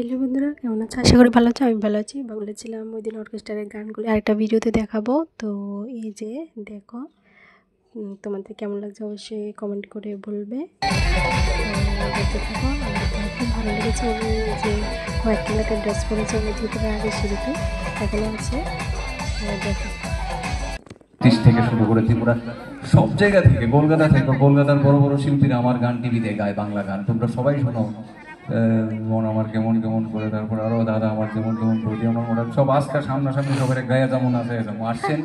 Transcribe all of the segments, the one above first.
Hello বন্ধুরা, কেমন আছো? আশা করি ভালো আছো। আমি ভালো আছি। বলেছিলাম ওই দিন অর্কেস্ট্রারের গানগুলি আরেকটা ভিডিওতে দেখাবো। তো এই যে দেখো, তোমাদের কেমন লাগছে অবশ্যই কমেন্ট করে বলবে। দেখতে থাকো। আমার খুব ভালো লেগেছে। আমি যে হোয়াইট কালারের ড্রেস পরেছে অনেক ভিতরে আগে শুরুতে এখনো আছে। দেখো থেকে শুরু করে ত্রিপুরা সব জায়গা থেকে, কলকাতা থেকে, কলকাতার বড় বড় শিল্পীরা আমার গান টিভিতে গায়, বাংলা গান। তোমরা সবাই শোনো, মন আমার কেমন কেমন করে, তারপর আরো দাদা আমার কেমন কেমন করে, আমার মোটা সব আজকে সামনাসামনি সবাই গায়ে যেমন আছে যেমন আসছেন।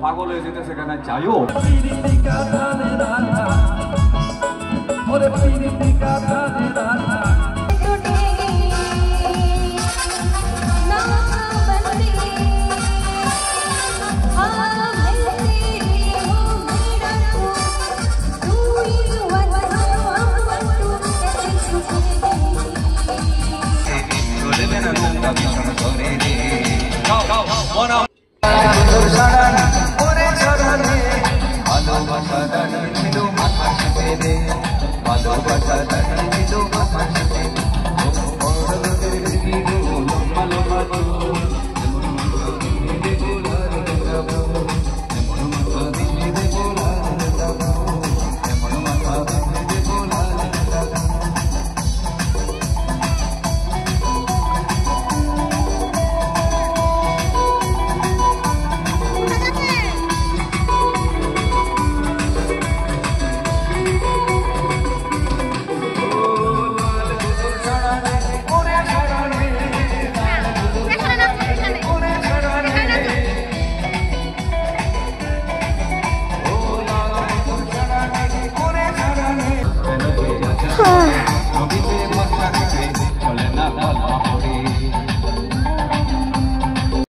পাগল হয়ে যেতেছে কেন যাইও ভালোবাসা